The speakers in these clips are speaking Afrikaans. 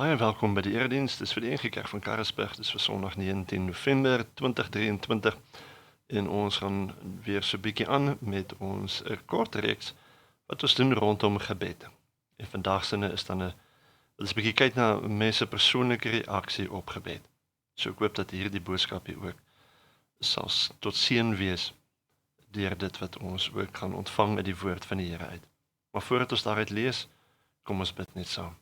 Baie welkom by die erediens. Dis vir die NG Kerk van Karasburg. Dis vir Sondag 19 November 2023 en ons gaan weer so 'n bietjie aan met ons 'n kort reeks wat ons doen rondom gebed. En vandag se is dan 'n bietjie kyk na mense se persoonlike reaksie op gebed. So ek hoop dat hierdie boodskap hier ook sal tot seën wees deur dit wat ons ook gaan ontvang uit die woord van die Here uit. Maar voordat ons daaruit lees, kom ons bid net saam.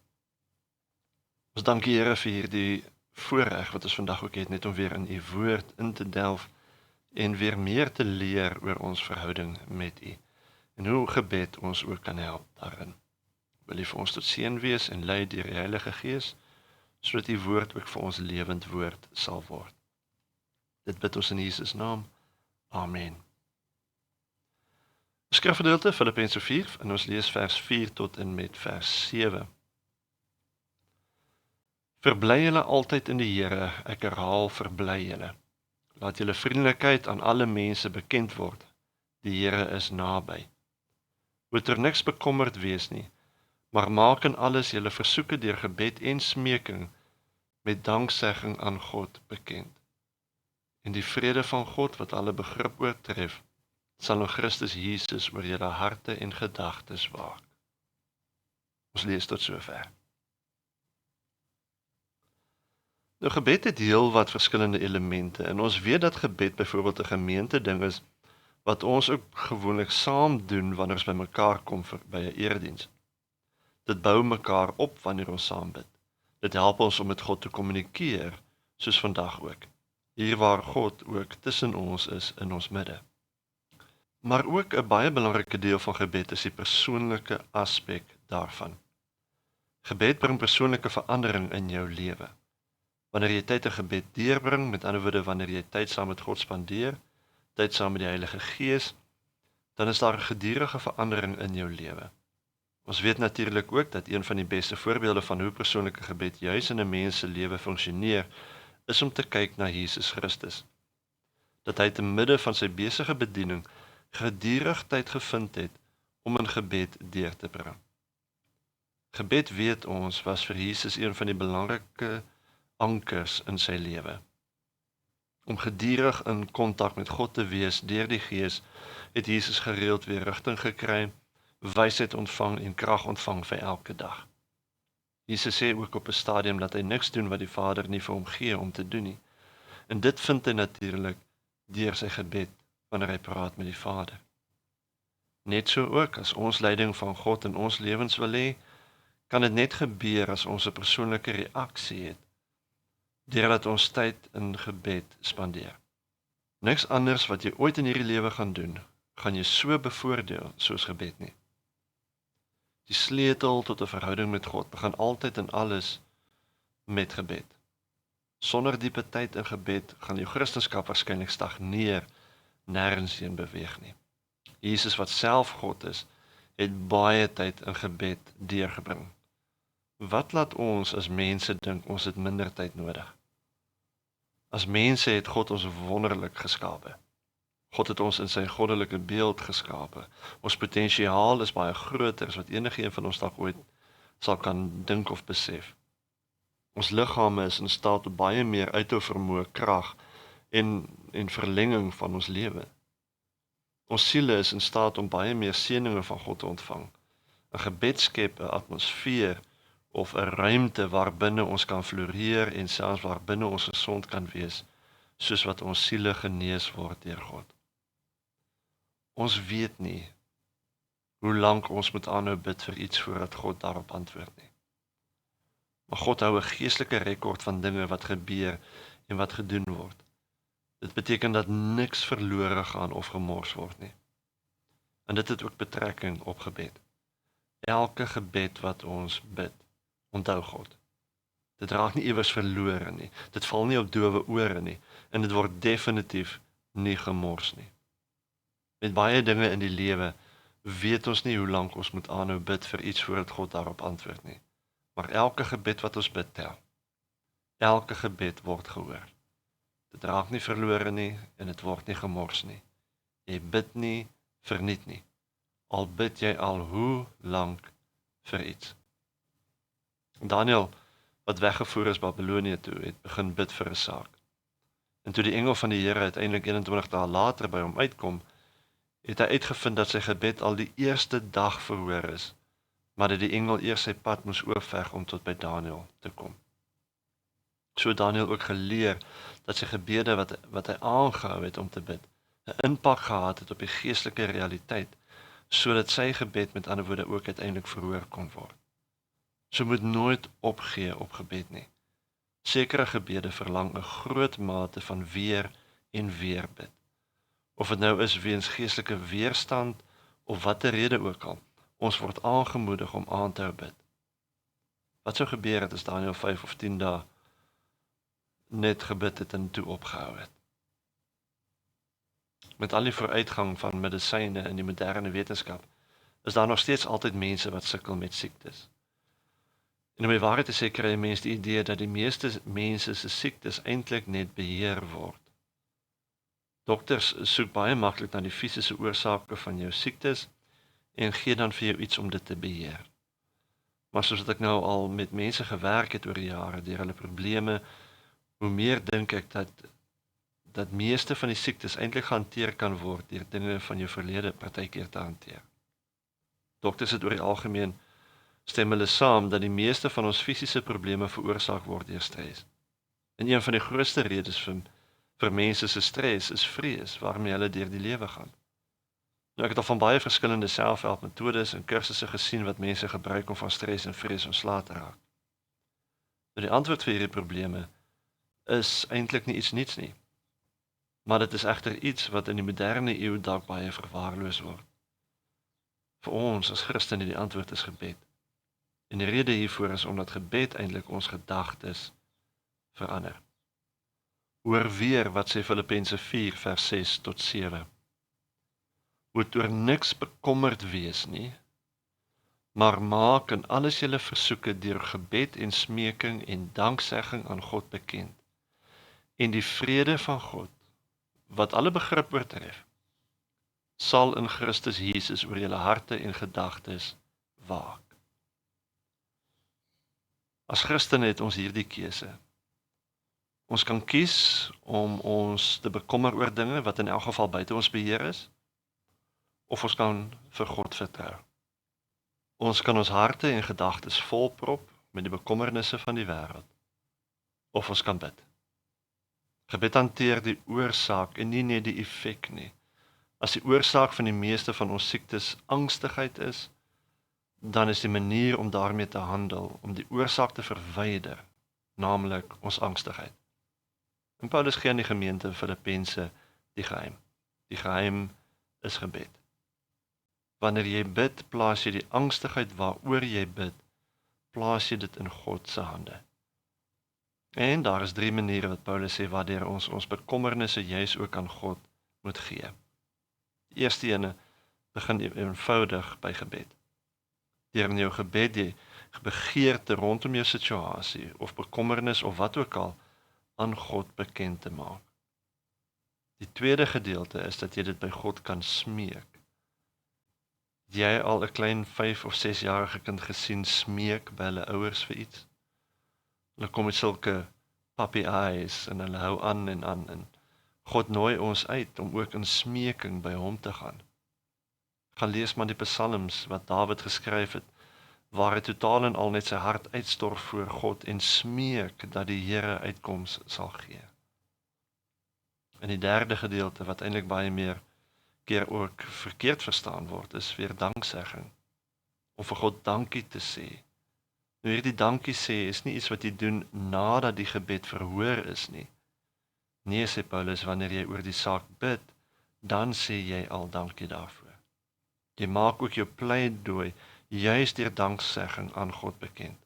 Ons dank die Here vir hierdie voorreg wat ons vandag ook het, net om weer in u woord in te delf en weer meer te leer oor ons verhouding met u en hoe gebed ons ook kan help daarin. Wil u vir ons tot seën wees en lei deur die Heilige Gees, sodat u woord ook vir ons lewend woord sal word. Dit bid ons in Jesus naam. Amen. Skrifgedeelte Filippense 4 en ons lees vers 4 tot en met vers 7. Verbly julle altyd in die Here, ek herhaal, verbly julle. Laat julle vriendelikheid aan alle mense bekend word. Die Here is naby. Moet niks bekommerd wees nie, maar maak in alles julle versoeke deur gebed en smeking met danksegging aan God bekend. En die vrede van God wat alle begrip oortref, sal in Christus Jesus oor julle harte en gedagtes waak. Ons lees tot sover. Nou gebed het heel wat verskillende elemente en ons weet dat gebed byvoorbeeld 'n gemeente ding is wat ons ook gewoonlik saam doen wanneer ons by mekaar kom by 'n erediens. Dit bou mekaar op wanneer ons saam bid. Dit help ons om met God te kommunikeer, soos vandag ook. Hier waar God ook tussen ons is in ons midde. Maar ook 'n baie belangrike deel van gebed is die persoonlike aspek daarvan. Gebed bring persoonlike verandering in jou lewe. Wanneer jy tyd in gebed deurbring, met ander woorde wanneer jy tyd saam met God spandeer, tyd saam met die Heilige Gees, dan is daar 'n gedurende verandering in jou lewe. Ons weet natuurlik ook dat een van die beste voorbeelde van hoe persoonlike gebed juis in 'n mens se lewe funksioneer, is om te kyk na Jesus Christus. Dat hy te midde van sy besige bediening gedurig tyd gevind het om in gebed deur te bring. Gebed, weet ons, was vir Jesus een van die belangrike ankers in sy lewe. Om gedurig in kontak met God te wees deur die Gees, het Jesus gereeld weer rigting gekry, wysheid ontvang en krag ontvang vir elke dag. Jesus sê ook op 'n stadium dat hy niks doen wat die Vader nie vir hom gee om te doen nie. En dit vind hy natuurlik deur sy gebed wanneer hy praat met die Vader. Net so ook as ons leiding van God in ons lewens wil hê, kan dit net gebeur as ons 'n persoonlike reaksie het deurdat ons tyd in gebed spandeer. Niks anders wat jy ooit in hierdie lewe gaan doen, gaan jy so bevoordeel soos gebed nie. Die sleutel tot 'n verhouding met God begin altyd in alles met gebed. Sonder diepe tyd in gebed gaan jou Christendom waarskynlik stagneer, nêrens heen beweeg nie. Jesus wat self God is, het baie tyd in gebed deurgebring. Wat laat ons as mense dink ons het minder tyd nodig? As mense het God ons wonderlik geskape. God het ons in sy goddelike beeld geskape. Ons potensiaal is baie groter as wat enige van ons dalk ooit sal kan dink of besef. Ons liggame is in staat tot baie meer uithou vermoë, krag en verlenging van ons lewe. Ons siele is in staat om baie meer seëninge van God te ontvang. 'n Gebed skep 'n atmosfeer of 'n ruimte waarbinne ons kan floreer en selfs waarbinne ons gesond kan wees, soos wat ons siele genees word deur God. Ons weet nie hoe lank ons moet aanhou bid vir iets voordat God daarop antwoord nie. Maar God hou 'n geestelike rekord van dinge wat gebeur en wat gedoen word. Dit beteken dat niks verlore gaan of gemors word nie. En dit het ook betrekking op gebed. Elke gebed wat ons bid, onthou God. Dit raak nie iewers verlore nie. Dit val nie op dowe ore nie. En dit word definitief nie gemors nie. Met baie dinge in die lewe weet ons nie hoe lank ons moet aanhou bid vir iets voordat God daarop antwoord nie. Maar elke gebed wat ons bid tel. Elke gebed word gehoor. Dit raak nie verlore nie en dit word nie gemors nie. Jy bid nie verniet nie. Al bid jy al hoe lank vir iets. Daniel wat weggevoer is Babylonië toe, het begin bid vir 'n saak. En toe die engel van die Here uiteindelik 21 dae later by hom uitkom, het hy uitgevind dat sy gebed al die eerste dag verhoor is, maar dat die engel eers sy pad moes oorveg om tot by Daniël te kom. So het Daniël ook geleer dat sy gebede wat hy aangehou het om te bid, 'n impak gehad het op die geestelike realiteit, sodat sy gebed met ander woorde ook uiteindelik verhoor kon word. So moet nooit opgee op gebed nie. Sekere gebede verlang 'n groot mate van weer en weer bid. Of dit nou is weens geestelike weerstand of watter rede ook al, ons word aangemoedig om aan te hou bid. Wat sou gebeur het as Daniël 5 of 10 dae net gebid het en toe opgehou het? Met al die vooruitgang van medisyne in die moderne wetenskap, is daar nog steeds altyd mense wat sukkel met siektes. En om die waarheid te sê, kry mense die idee dat die meeste mense se siektes eintlik net beheer word. Dokters soek baie maklik na die fisiese oorsake van jou siektes en gee dan vir jou iets om dit te beheer. Maar soos wat ek nou al met mense gewerk het oor die jare, deur hulle probleme, hoe meer dink ek dat meeste van die siektes eintlik gehanteer kan word deur dinge van jou verlede partykeer te hanteer. Dokters het oor die algemeen stem hulle saam dat die meeste van ons fisiese probleme veroorsaak word deur stres. En een van die grootste redes vir mense se stres is vrees waarmee hulle deur die lewe gaan. Nou, ek het al van baie verskillende selfhelpmetodes en kursusse gesien wat mense gebruik om van stres en vrees ontslae te raak. Nou, die antwoord vir hierdie probleme is eintlik nie iets niets nie. Maar dit is egter iets wat in die moderne eeu dalk baie verwaarloos word. Vir ons as Christene die antwoord is gebed. En die rede hiervoor is omdat gebed eintlik ons gedagtes verander. Hoor weer wat sê Filippense 4 vers 6 tot 7. Moet oor niks bekommerd wees nie, maar maak in alles julle versoeke deur gebed en smeking en danksegging aan God bekend. En die vrede van God, wat alle begrip oortref, sal in Christus Jesus oor julle harte en gedagtes waak. As Christen het ons hierdie keuse. Ons kan kies om ons te bekommer oor dinge wat in elk geval buite ons beheer is, of ons kan vir God vertrou. Ons kan ons harte en gedagtes volprop met die bekommernisse van die wêreld, of ons kan bid. Gebed hanteer die oorsaak en nie net die effek nie. As die oorsaak van die meeste van ons siektes angstigheid is, dan is die manier om daarmee te handel, om die oorsaak te verwyder, naamlik ons angstigheid. En Paulus gee aan die gemeente Filippense die geheim. Die geheim is gebed. Wanneer jy bid, plaas jy die angstigheid waaroor jy bid, plaas jy dit in God se hande. En daar is 3 maniere wat Paulus sê waardeur ons bekommernisse juis ook aan God moet gee. Die eerste ene begin eenvoudig by gebed. Deur in jou gebed die begeerte rondom jou situasie of bekommernis of wat ook al aan God bekend te maak. Die tweede gedeelte is dat jy dit by God kan smeek. Jy al 'n klein 5 of 6 jarige kind gesien smeek by hulle ouers vir iets? Hulle kom met sulke puppy eyes en hulle hou aan en aan en God nooi ons uit om ook in smeking by hom te gaan. Gaan lees maar die psalms wat Dawid geskryf het, waar hy totaal en al net sy hart uitstort voor God en smeek dat die Here uitkoms sal gee. En die derde gedeelte wat eintlik baie meer keer ook verkeerd verstaan word, is weer danksegging. Om vir God dankie te sê. Nou hierdie dankie sê is nie iets wat jy doen nadat die gebed verhoor is nie. Nee, sê Paulus, wanneer jy oor die saak bid, dan sê jy al dankie daarvoor. Jy maak ook jou pleidooi juis deur danksegging aan God bekend.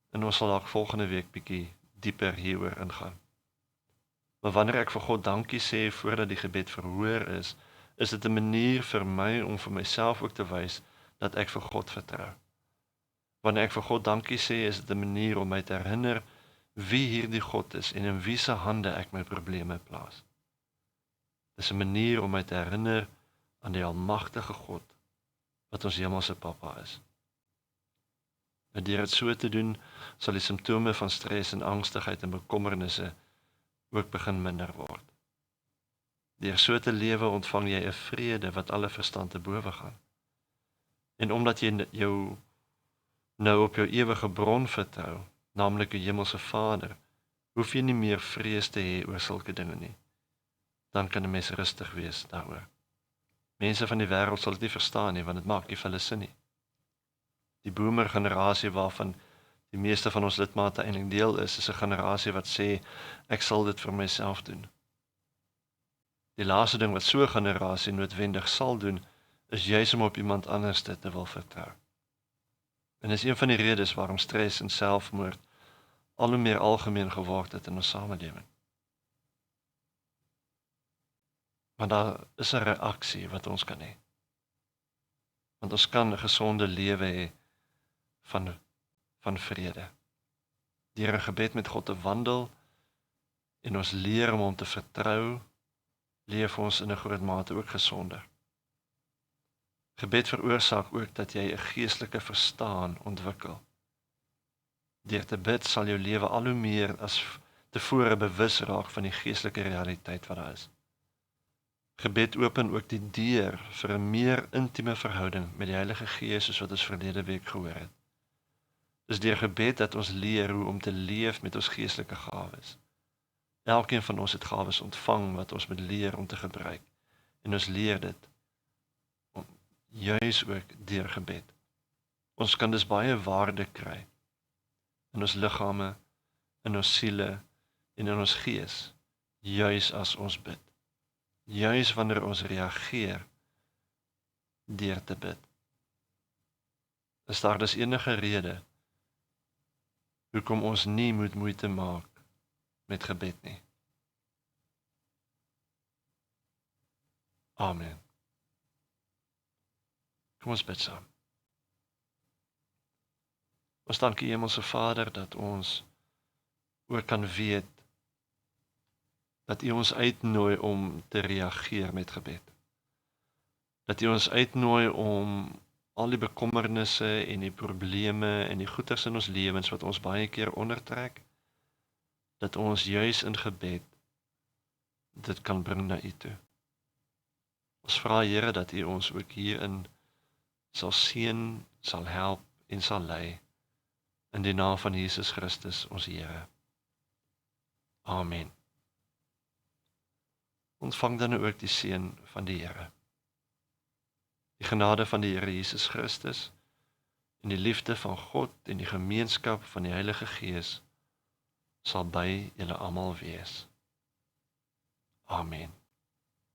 En ons sal dalk volgende week bietjie dieper hieroor ingaan. Maar wanneer ek vir God dankie sê voordat die gebed verhoor is dit 'n manier vir my om vir myself ook te wys dat ek vir God vertrou. Wanneer ek vir God dankie sê, is dit 'n manier om my te herinner wie hierdie God is en in wie se hande ek my probleme plaas. Dis 'n manier om my te herinner aan die almagtige God wat ons hemelse Pappa is. En deur dit so te doen, sal die simptome van stres en angstigheid en bekommernisse ook begin minder word. Deur so te lewe ontvang jy 'n vrede wat alle verstand te bowe gaan. En omdat jy jou nou op jou ewige bron vertrou, naamlik die hemelse Vader, hoef jy nie meer vrees te hê oor sulke dinge nie. Dan kan 'n mens rustig wees daaroor. Mense van die wêreld sal dit nie verstaan nie, want dit maak nie vir hulle sin nie. Die boomer generasie waarvan die meeste van ons lidmate eintlik deel is 'n generasie wat sê, ek sal dit vir myself doen. Die laaste ding wat so 'n generasie noodwendig sal doen, is juis om op iemand anders te wil vertrou. En dis een van die redes waarom stres en selfmoord al hoe meer algemeen geword het in ons samelewing. Want daar is 'n reaksie wat ons kan hê. Want ons kan 'n gesonde lewe hê van vrede. Deur 'n gebed met God te wandel en ons leer om hom te vertrou, leef ons in 'n groot mate ook gesonder. Gebed veroorsaak ook dat jy 'n geestelike verstaan ontwikkel. Deur te bid sal jou lewe al hoe meer as tevore bewus raak van die geestelike realiteit wat daar is. Gebed open ook die deur vir 'n meer intieme verhouding met die Heilige Gees soos wat ons verlede week gehoor het. Dis deur gebed dat ons leer hoe om te leef met ons geestelike gawes. Elkeen van ons het gawes ontvang wat ons moet leer om te gebruik. En ons leer dit juis ook deur gebed. Ons kan dus baie waarde kry in ons liggame, in ons siele en in ons gees, juis as ons bid. Juis wanneer ons reageer deur te bid. Is daar dus enige rede hoekom ons nie moet moeite maak met gebed nie. Amen. Kom ons bid saam. Ons dank U Hemelse Vader dat ons ook kan weet dat U ons uitnooi om te reageer met gebed. Dat U ons uitnooi om al die bekommernisse en die probleme en die goeters in ons lewens wat ons baie keer ondertrek, dat ons juis in gebed dit kan bring na U toe. Ons vra Here dat U ons ook hierin sal seën, sal help en sal lei in die naam van Jesus Christus ons Here. Amen. Ontvang dan ook die seën van die Here. Die genade van die Here Jesus Christus en die liefde van God en die gemeenskap van die Heilige Gees sal by julle almal wees. Amen.